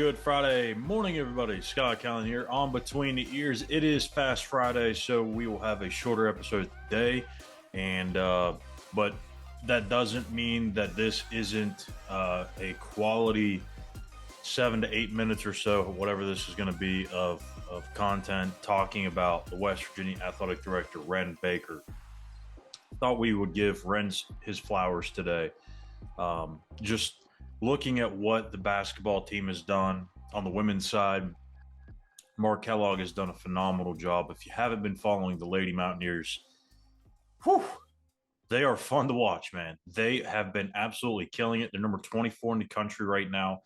Good Friday morning, everybody. Scott Callen here on Between the Ears. It is Fast Friday, so we will have a shorter episode today. But that doesn't mean that this isn't a quality 7 to 8 minutes or so, whatever this is going to be, of content talking about the West Virginia Athletic Director, Ren Baker. Thought we would give Ren his flowers today. Just looking at what the basketball team has done on the women's side, Mark Kellogg has done a phenomenal job. If you haven't been following the Lady Mountaineers, they are fun to watch, man. They have been absolutely killing it. They're number 24 in the country right now.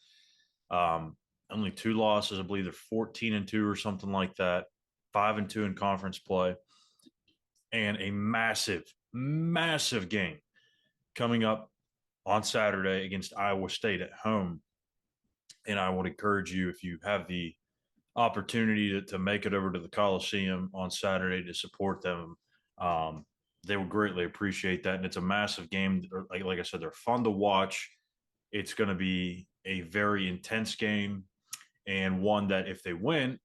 Only 2 losses. I believe they're 14-2 or something like that. 5-2 in conference play. And a massive, massive game coming up on Saturday against Iowa State at home. And I would encourage you, if you have the opportunity to make it over to the Coliseum on Saturday to support them, they would greatly appreciate that. And it's a massive game. Like I said, they're fun to watch. It's going to be a very intense game, and one that if they win,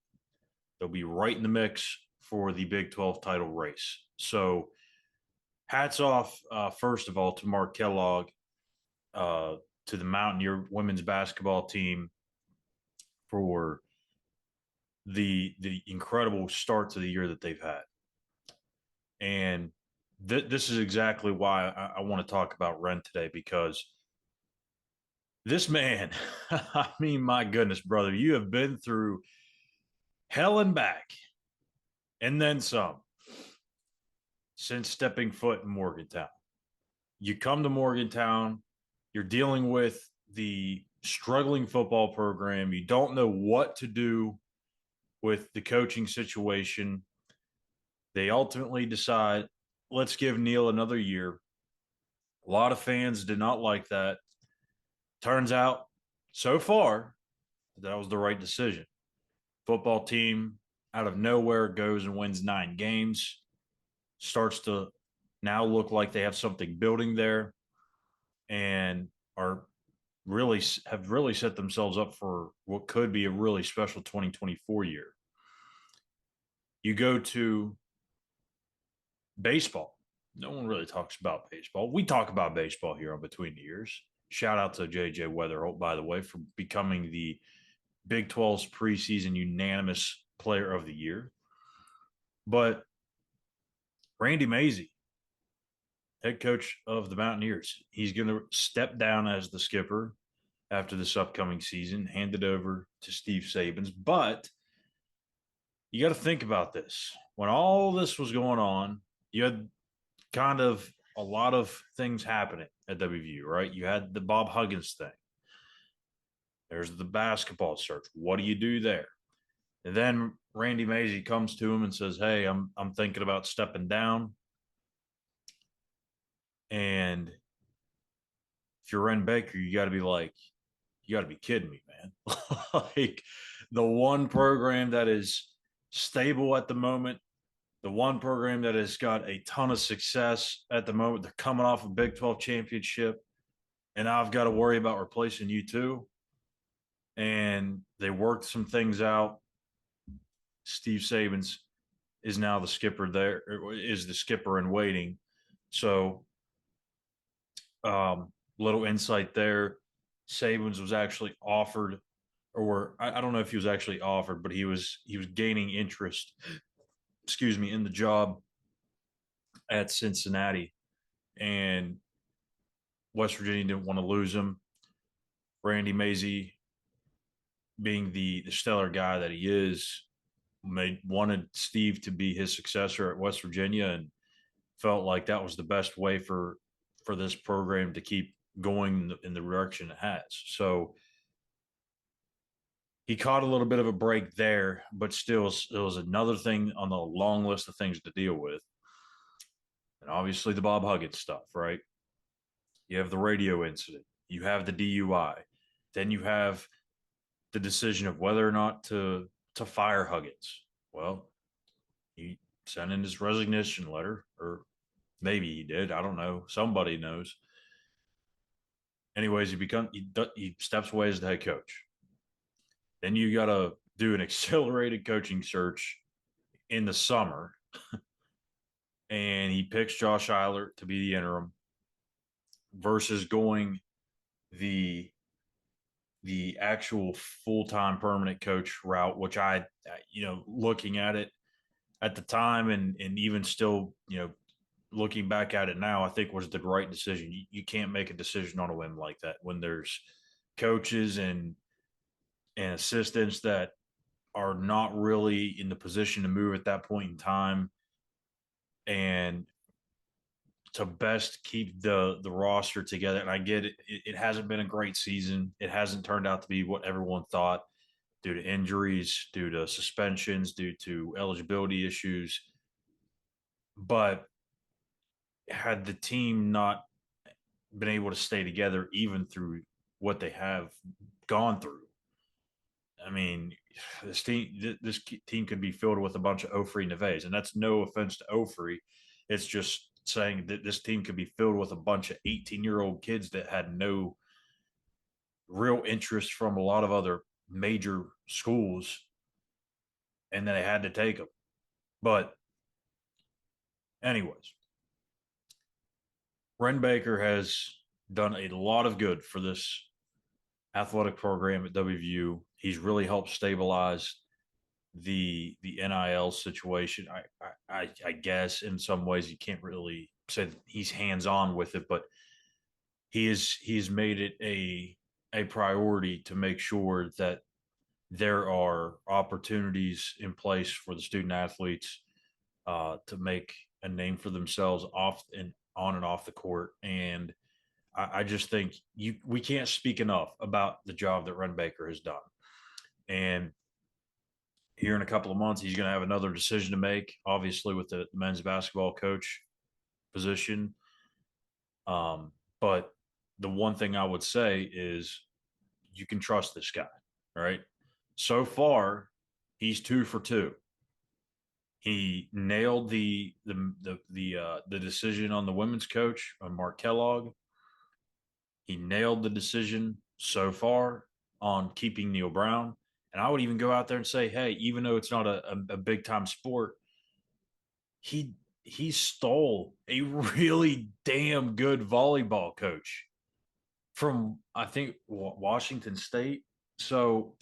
they'll be right in the mix for the Big 12 title race. So hats off, first of all, to Mark Kellogg, to the Mountaineer women's basketball team for the incredible start to the year that they've had. And this is exactly why I want to talk about Ren today, because this man, I mean, my goodness, brother, you have been through hell and back and then some since stepping foot in Morgantown. You come to Morgantown, you're dealing with the struggling football program. You don't know what to do with the coaching situation. They ultimately decide, let's give Neil another year. A lot of fans did not like that. Turns out, so far, that was the right decision. Football team, out of nowhere, goes and wins 9 games. Starts to now look like they have something building there, and have really set themselves up for what could be a really special 2024 year. You go to baseball. No one really talks about baseball. We talk about baseball here on Between the Ears. Shout out to J.J. Weatherholt, by the way, for becoming the Big 12's preseason unanimous player of the year. But Randy Mazey, head coach of the Mountaineers, he's going to step down as the skipper after this upcoming season, hand it over to Steve Sabins. But you got to think about this. When all this was going on, you had kind of a lot of things happening at WVU, right? You had the Bob Huggins thing. There's the basketball search. What do you do there? And then Randy Mazey comes to him and says, hey, I'm thinking about stepping down. And if you're Ren Baker, you got to be kidding me, man. Like, the one program that is stable at the moment, the one program that has got a ton of success at the moment, they're coming off a Big 12 championship, and I've got to worry about replacing you too. And they worked some things out. Steve Sabins is now the skipper there, is the skipper in waiting. So, little insight there. Sabins was actually offered, or I don't know if he was actually offered, but he was gaining interest, in the job at Cincinnati, and West Virginia didn't want to lose him. Randy Mazey, being the stellar guy that he is, wanted Steve to be his successor at West Virginia, and felt like that was the best way for this program to keep going in the direction it has. So he caught a little bit of a break there, but still, it was another thing on the long list of things to deal with. And obviously the Bob Huggins stuff, right? You have the radio incident. You have the DUI. Then you have the decision of whether or not to fire Huggins. Well, he sent in his resignation letter, or maybe he did. I don't know. Somebody knows. Anyways, he steps away as the head coach. Then you got to do an accelerated coaching search in the summer. And he picks Josh Eilert to be the interim versus going the actual full-time permanent coach route, which looking at it at the time and even still, looking back at it now, I think was the right decision. You can't make a decision on a whim like that when there's coaches and assistants that are not really in the position to move at that point in time, and to best keep the roster together. And I get it, it hasn't been a great season. It hasn't turned out to be what everyone thought due to injuries, due to suspensions, due to eligibility issues. But had the team not been able to stay together even through what they have gone through, I mean, this team could be filled with a bunch of Ofri Neves, and that's no offense to Ofri. It's just saying that this team could be filled with a bunch of 18-year-old kids that had no real interest from a lot of other major schools, and then they had to take them. But anyways, Ren Baker has done a lot of good for this athletic program at WVU. He's really helped stabilize the NIL situation. I guess in some ways you can't really say he's hands on with it, but he's made it a priority to make sure that there are opportunities in place for the student athletes to make a name for themselves off and on and off the court. And I just think we can't speak enough about the job that Ren Baker has done. And here in a couple of months, he's going to have another decision to make, obviously, with the men's basketball coach position. But the one thing I would say is you can trust this guy, right? So far, he's 2 for 2. He nailed the decision on the women's coach, on Mark Kellogg. He nailed the decision so far on keeping Neil Brown. And I would even go out there and say, hey, even though it's not a big time sport, he stole a really damn good volleyball coach from, I think, Washington State. So,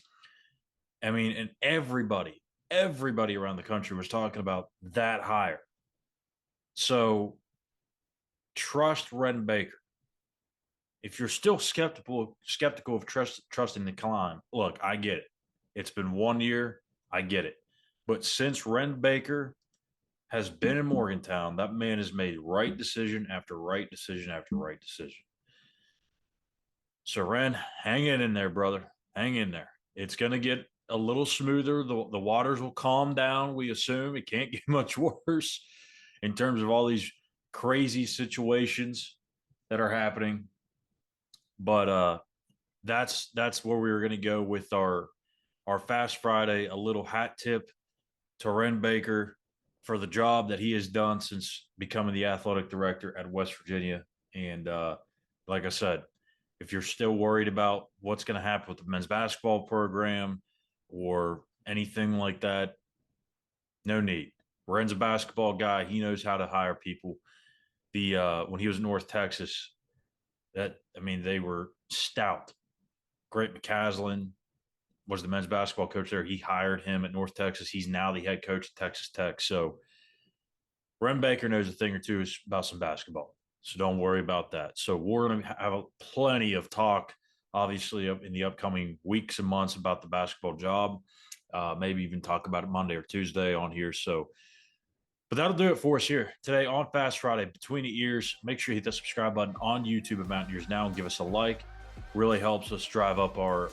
I mean, and everybody around the country was talking about that hire. So trust Ren Baker. If you're still skeptical of trusting the climb, look, I get it. It's been 1 year. I get it. But since Ren Baker has been in Morgantown, that man has made right decision after right decision after right decision. So, Ren, hang in there, brother. Hang in there. It's going to get a little smoother. The waters will calm down, we assume. It can't get much worse in terms of all these crazy situations that are happening. But that's where we were going to go with our Fast Friday, a little hat tip to Ren Baker for the job that he has done since becoming the athletic director at West Virginia. And like I said, if you're still worried about what's going to happen with the men's basketball program or anything like that, no need. Ren's a basketball guy. He knows how to hire people. When he was in North Texas, they were stout. Grant McCaslin was the men's basketball coach there. He hired him at North Texas. He's now the head coach at Texas Tech. So Ren Baker knows a thing or two about some basketball. So don't worry about that. So we're going to have plenty of talk, obviously, in the upcoming weeks and months about the basketball job. Maybe even talk about it Monday or Tuesday on here. But that'll do it for us here today on Fast Friday Between the Ears. Make sure you hit the subscribe button on YouTube at Mountaineers Now and give us a like. Really helps us drive up our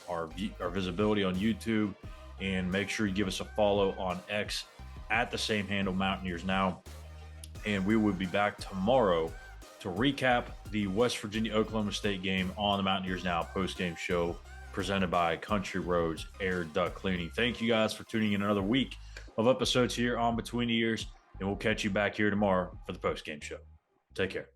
visibility on YouTube. And make sure you give us a follow on X at the same handle, Mountaineers Now. And we will be back tomorrow to recap the West Virginia-Oklahoma State game on the Mountaineers Now post-game show presented by Country Roads Air Duct Cleaning. Thank you guys for tuning in another week of episodes here on Between the Ears, and we'll catch you back here tomorrow for the post-game show. Take care.